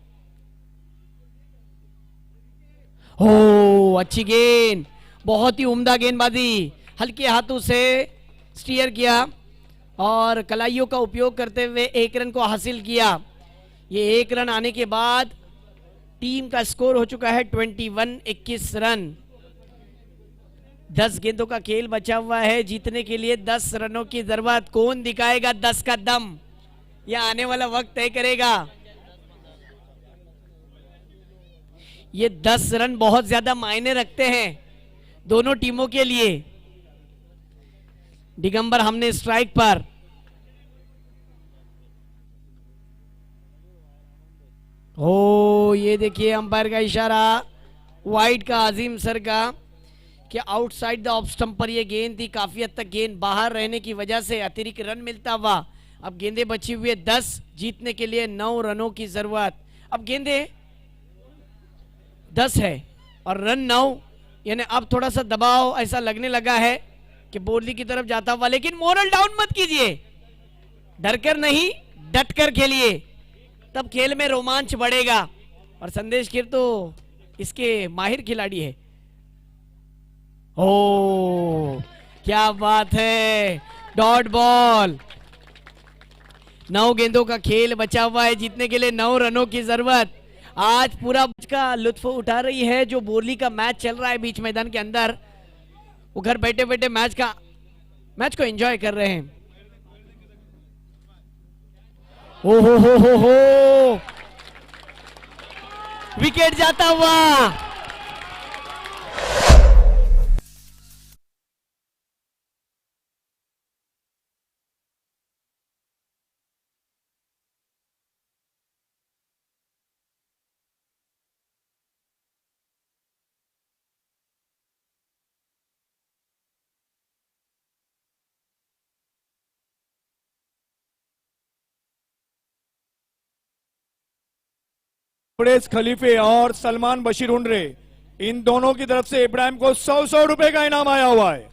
हो अच्छी गेंद, बहुत ही उम्दा गेंदबाजी, हल्के हाथों से स्टीयर किया और कलाइयों का उपयोग करते हुए 1 रन को हासिल किया। ये 1 रन आने के बाद टीम का स्कोर हो चुका है 21 रन। 10 गेंदों का खेल बचा हुआ है, जीतने के लिए 10 रनों की जरूरत। कौन दिखाएगा 10 का दम, यह आने वाला वक्त तय करेगा। ये 10 रन बहुत ज्यादा मायने रखते हैं दोनों टीमों के लिए। दिगंबर हमने स्ट्राइक पर, ओ ये देखिए अंपायर का इशारा वाइड का आजिम सर का कि आउटसाइड द ऑफ स्टंप पर ये गेंद थी, काफी हद तक गेंद बाहर रहने की वजह से अतिरिक्त रन मिलता हुआ। अब गेंदे बची हुई 10, जीतने के लिए 9 रनों की जरूरत। अब गेंदे 10 है और रन 9, यानी अब थोड़ा सा दबाव ऐसा लगने लगा है कि बोली की तरफ जाता हुआ, लेकिन मोरल डाउन मत कीजिए, डरकर नहीं डटकर खेलिए, तब खेल में रोमांच बढ़ेगा। और संदेश खीर तो इसके माहिर खिलाड़ी है। ओ क्या बात है, डॉट बॉल। 9 गेंदों का खेल बचा हुआ है, जीतने के लिए 9 रनों की जरूरत। आज पूरा का लुत्फ उठा रही है जो बोरली का मैच चल रहा है बीच मैदान के अंदर, वो घर बैठे बैठे मैच को एंजॉय कर रहे हैं। ओ हो विकेट जाता हुआ। प्रेस खलीफे और सलमान बशीर उंडरे, इन दोनों की तरफ से इब्राहिम को 100 रुपए का इनाम आया हुआ है।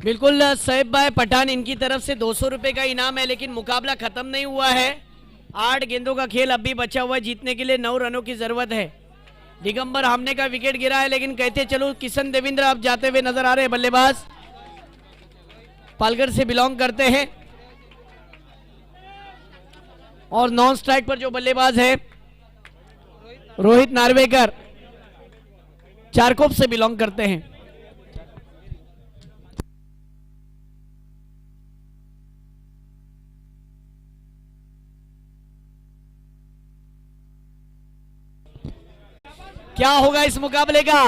बिल्कुल सैफ भाई पठान, इनकी तरफ से 200 रुपए का इनाम है, लेकिन मुकाबला खत्म नहीं हुआ है। 8 गेंदों का खेल अब भी बचा हुआ है, जीतने के लिए 9 रनों की जरूरत है। दिगंबर हमने का विकेट गिरा है, लेकिन कहते चलो किशन देवेंद्र अब जाते हुए नजर आ रहे हैं। बल्लेबाज पालघर से बिलोंग करते हैं और नॉन स्ट्राइक पर जो बल्लेबाज है रोहित नार्वेकर चारकोप से बिलोंग करते हैं। क्या होगा इस मुकाबले का?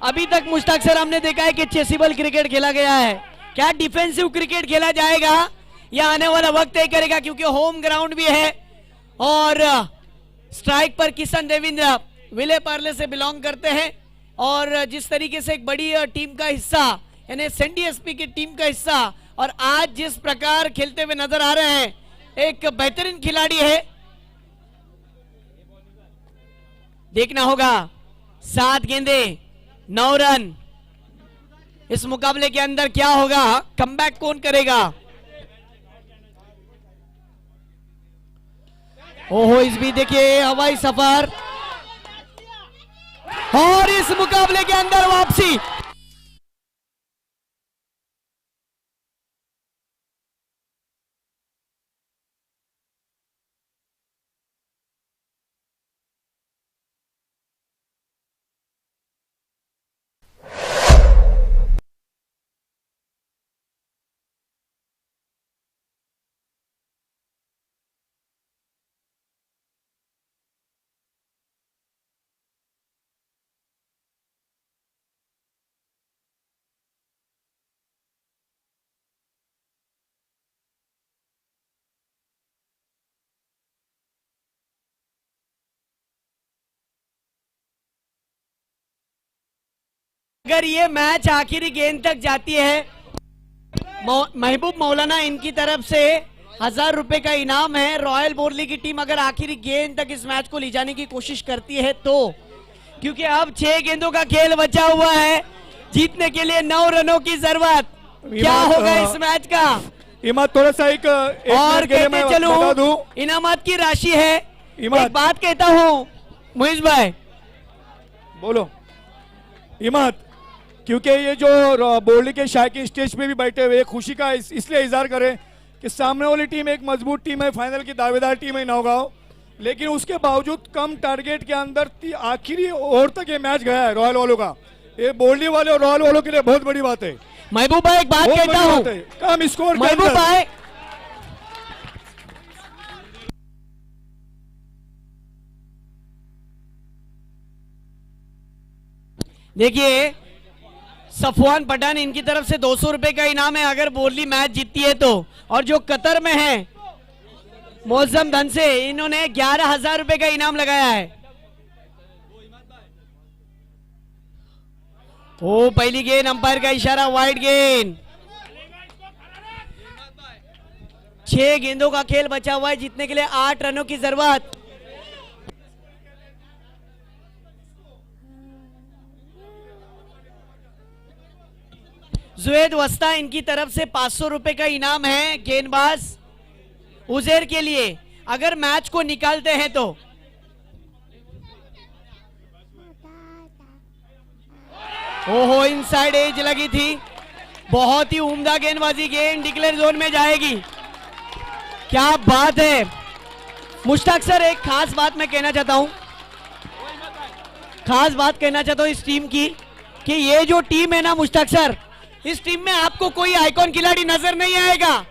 अभी तक मुश्ताक सर हमने देखा है कि चेसिबल क्रिकेट खेला गया है, क्या डिफेंसिव क्रिकेट खेला जाएगा या आने वाला वक्त तय करेगा, क्योंकि होम ग्राउंड भी है और स्ट्राइक पर किशन देवेंद्र विले पार्ले से बिलोंग करते हैं और जिस तरीके से एक बड़ी टीम का हिस्सा यानी सेंडी एसपी की टीम का हिस्सा और आज जिस प्रकार खेलते हुए नजर आ रहे हैं, एक बेहतरीन खिलाड़ी है। देखना होगा 7 गेंदे 9 रन, इस मुकाबले के अंदर क्या होगा, कमबैक कौन करेगा? ओहो इस भी देखिए हवाई सफर और इस मुकाबले के अंदर वापसी। अगर ये मैच आखिरी गेंद तक जाती है, महबूब मौलाना इनकी तरफ से 1000 रुपए का इनाम है। रॉयल बोरली की टीम अगर आखिरी गेंद तक इस मैच को ले जाने की कोशिश करती है तो, क्योंकि अब 6 गेंदों का खेल बचा हुआ है, जीतने के लिए 9 रनों की जरूरत। क्या होगा इस मैच का? इमाद थोड़ा सा एक और कहते चलूं इनामात की राशि है। एक बात कहता हूं मुइज भाई, बोलो इमाद, क्योंकि ये जो बोरली के शायकी स्टेज पे भी बैठे हुए खुशी का इसलिए इजहार करें कि सामने वाली टीम एक मजबूत टीम है, फाइनल की दावेदार टीम है नौगांव, लेकिन उसके बावजूद कम टारगेट के अंदर आखिरी ओवर तक ये मैच गया है रॉयल वालों का। ये बोरली वाले और रॉयल वालों के लिए बहुत बड़ी बात है। महबूब भाई एक बात कहता हूं, कम स्कोर महबूब भाई देखिए सफवान पठान, इनकी तरफ से 200 रुपए का इनाम है अगर बोरली मैच जीतती है तो। और जो कतर में है मौजम धन से, इन्होंने 11,000 रुपए का इनाम लगाया है। ओ पहली गेंद, अंपायर का इशारा, वाइड गेंद। 6 गेंदों का खेल बचा हुआ है, जीतने के लिए 8 रनों की जरूरत। जुएद वस्ता, इनकी तरफ से 500 रुपए का इनाम है गेंदबाज उजेर के लिए अगर मैच को निकालते हैं तो। ओहो, इनसाइड एज लगी थी, बहुत ही उम्दा गेंदबाजी, गेंद डिक्लेयर जोन में जाएगी। क्या बात है मुश्ताक सर, एक खास बात मैं कहना चाहता हूं, खास बात कहना चाहता हूं इस टीम की कि ये जो टीम है ना मुश्ताक सर, इस टीम में आपको कोई आइकॉन खिलाड़ी नजर नहीं आएगा।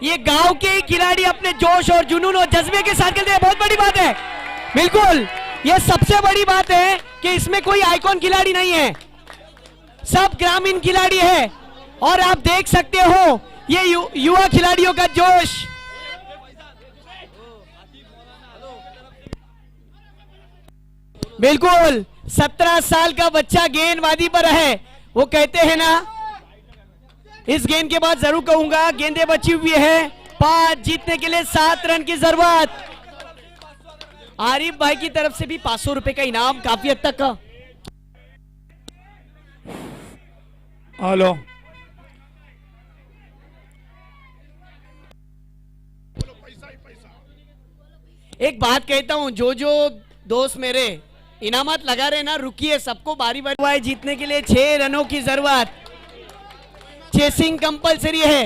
ये गांव के ही खिलाड़ी अपने जोश और जुनून और जज्बे के साथ खेलते हैं, बहुत बड़ी बात है। बिल्कुल, ये सबसे बड़ी बात है कि इसमें कोई आइकॉन खिलाड़ी नहीं है, सब ग्रामीण खिलाड़ी है। और आप देख सकते हो ये युवा खिलाड़ियों का जोश। बिल्कुल, 17 साल का बच्चा गेंदबाजी पर है। वो कहते हैं ना, इस गेंद के बाद जरूर कहूंगा, गेंदें बची हुई है 5, जीतने के लिए 7 रन की जरूरत। आरिफ भाई की तरफ से भी 500 रुपए का इनाम, काफी हद तक का। हेलो, एक बात कहता हूं, जो दोस्त मेरे इनामत लगा रहे ना, रुकिए, सबको बारी बारी हुआ है। जीतने के लिए 6 रनों की जरूरत, चेसिंग कंपलसरी है।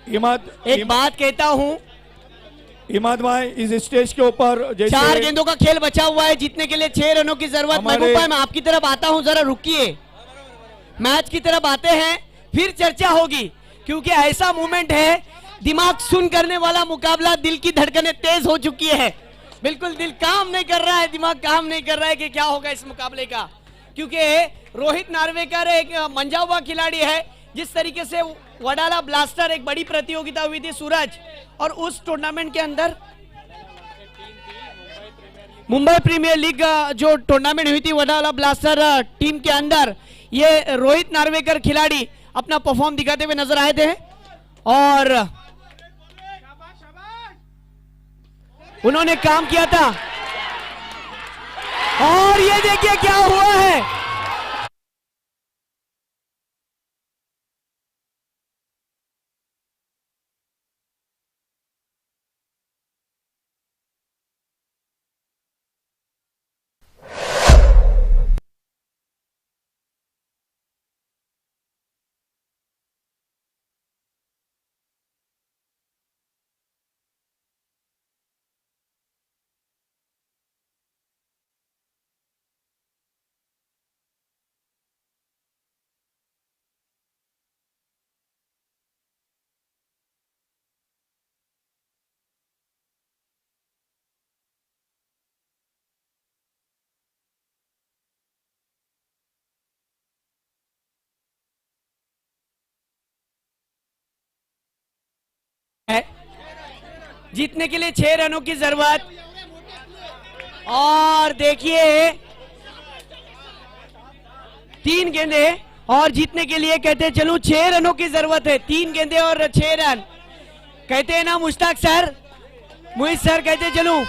एक बात कहता हूं, इमाद भाई इस स्टेज के ऊपर जैसे 4 गेंदों का खेल बचा हुआ है, जीतने के लिए 6 रनों की जरूरत। महबूब भाई, मैं आपकी तरफ आता हूं, जरा रुकिए, मैच की तरफ आते हैं, फिर चर्चा होगी, क्योंकि ऐसा मूवमेंट है, दिमाग सुन करने वाला मुकाबला, दिल की धड़कनें तेज हो चुकी है। बिल्कुल दिल काम नहीं कर रहा है, दिमाग काम नहीं कर रहा है कि क्या होगा इस मुकाबले का, क्योंकि रोहित नार्वेकर एक मंजा हुआ खिलाड़ी है। जिस तरीके से वडाला ब्लास्टर, एक बड़ी प्रतियोगिता हुई थी सूरज, और उस टूर्नामेंट के अंदर मुंबई प्रीमियर लीग जो टूर्नामेंट हुई थी वडाला ब्लास्टर टीम के अंदर, ये रोहित नार्वेकर खिलाड़ी अपना परफॉर्म दिखाते हुए नजर आए थे। और उन्होंने काम किया था, और ये देखिए क्या हुआ है। है जीतने के लिए 6 रनों की जरूरत। और देखिए 3 गेंदे और जीतने के लिए कहते चलो 6 रनों की जरूरत है। 3 गेंदे और 6 रन कहते हैं ना मुश्ताक सर, मुहित सर कहते चलो।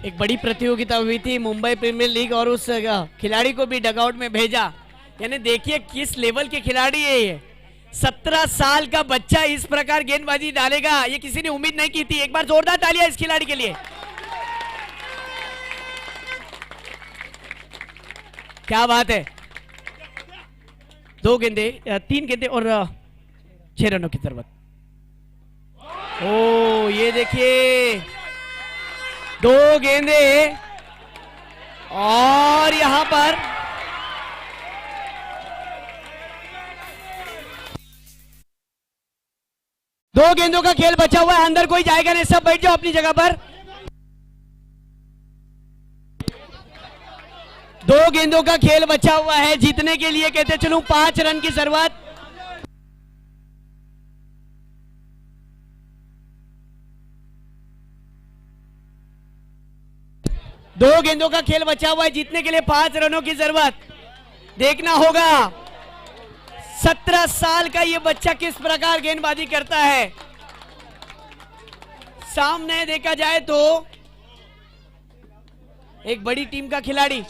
एक बड़ी प्रतियोगिता हुई थी मुंबई प्रीमियर लीग, और उस खिलाड़ी को भी डगआउट में भेजा। यानी देखिए किस लेवल के खिलाड़ी है ये। 17 साल का बच्चा इस प्रकार गेंदबाजी डालेगा, ये किसी ने उम्मीद नहीं की थी। एक बार जोरदार तालियां इस खिलाड़ी के लिए। क्या बात है। 2 गेंदे 3 गेंदे और 6 रनों की जरूरत। ओ ये देखिए 2 गेंदे और यहां पर 2 गेंदों का खेल बचा हुआ है, अंदर कोई जाएगा नहीं, सब बैठ जाओ अपनी जगह पर। 2 गेंदों का खेल बचा हुआ है, जीतने के लिए कहते चलूं 5 रन की जरूरत। दो गेंदों का खेल बचा हुआ है, जीतने के लिए 5 रनों की जरूरत। देखना होगा 17 साल का ये बच्चा किस प्रकार गेंदबाजी करता है। सामने देखा जाए तो एक बड़ी टीम का खिलाड़ी,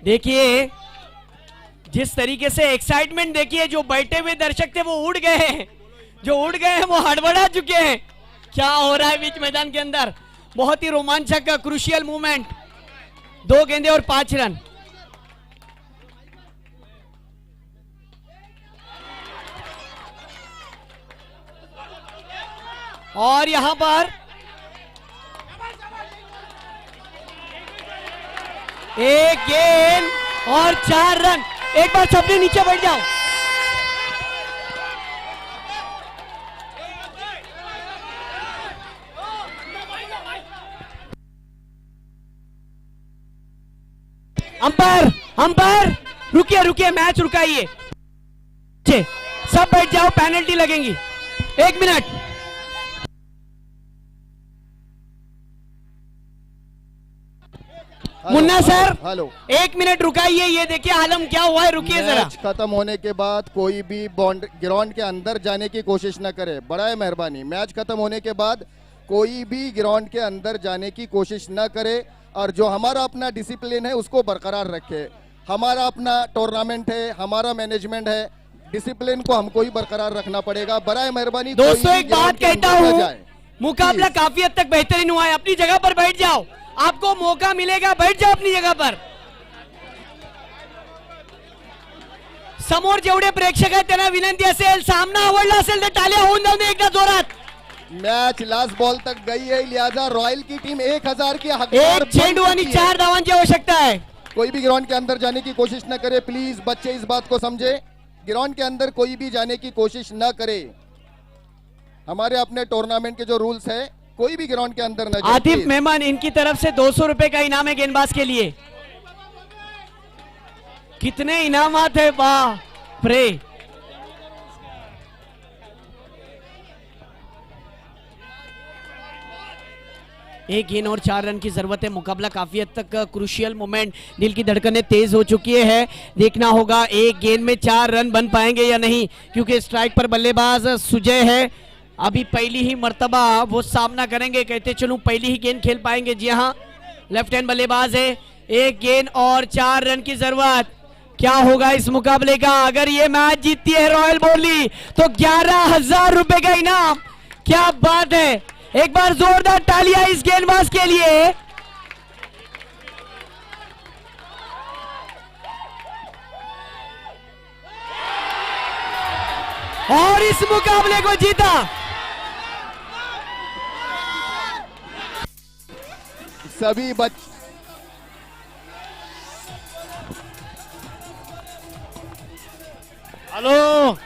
देखिए जिस तरीके से एक्साइटमेंट, देखिए जो बैठे हुए दर्शक थे वो उड़ गए हैं, जो उड़ गए हैं वो हड़बड़ा चुके हैं। क्या हो रहा है बीच मैदान के अंदर, बहुत ही रोमांचक क्रूशियल मूवमेंट। 2 गेंदे और 5 रन। और यहां पर एक गेंद और 4 रन। एक बार सबने नीचे बैठ जाओ। अंपायर, अंपायर रुकिए रुकिए, मैच रुकाइए। सब बैठ जाओ, पेनल्टी लगेंगी। 1 minute. Munna sir, hello, 1 minute रुकाइए। ये देखिए आलम क्या हुआ है, रुकिए जरा। मैच खत्म होने के बाद कोई भी बॉन्ड ग्राउंड के अंदर जाने की कोशिश न करे, बड़ा है मेहरबानी। मैच खत्म होने के बाद कोई भी ग्राउंड के अंदर जाने की कोशिश न करे, और जो हमारा अपना डिसिप्लिन है उसको बरकरार रखे। हमारा अपना टूर्नामेंट है, हमारा मैनेजमेंट है, डिसिप्लिन को हमको ही बरकरार रखना पड़ेगा। बड़ा मेहरबानी दोस्तों, कोई भी एक बात ग्राउंड के कहता अंदर न हूं, जाए। मुकाबला काफी हद तक बेहतरीन हुआ है। अपनी जगह पर बैठ जाओ, आपको मौका मिलेगा, बैठ जाओ अपनी जगह पर। समोर जेवढे प्रेक्षक आहेत त्यांना विनंती असेल, सामना आवडला असेल तर टाळ्या होऊन जाऊ दे एकदा जोरात। मैच लास्ट बॉल तक गई है, लिहाजा रॉयल की टीम 1000 की हकदार एक चेंडू बन आणि चुकी है। 4 धावांची आवश्यकता है। कोई भी ग्राउंड के अंदर जाने की कोशिश न करे, प्लीज बच्चे इस बात को समझे। ग्राउंड के अंदर कोई भी जाने की कोशिश न करे। हमारे अपने टूर्नामेंट के जो रूल्स है, कोई भी ग्राउंड के अंदर न जाए। आतिफ मेहमान, इनकी तरफ से 200 रुपए का इनाम है गेंदबाज के लिए। कितने इनामात है, बाप रे। एक गेंद और 4 रन की जरूरत है। मुकाबला काफी हद तक क्रूशियल मोमेंट, दिल की धड़कनें तेज हो चुकी है। देखना होगा एक गेंद में 4 रन बन पाएंगे या नहीं, क्योंकि स्ट्राइक पर बल्लेबाज सुजय है। अभी पहली ही मर्तबा वो सामना करेंगे, कहते चलूं पहली ही गेंद खेल पाएंगे। जी हाँ, लेफ्ट हैंड बल्लेबाज है। एक गेंद और 4 रन की जरूरत। क्या होगा इस मुकाबले का? अगर ये मैच जीतती है रॉयल बोली तो 11,000 रुपए का इनाम। क्या बात है, एक बार जोरदार तालियां इस गेंदबाज के लिए। और इस मुकाबले को जीता सभी हेलो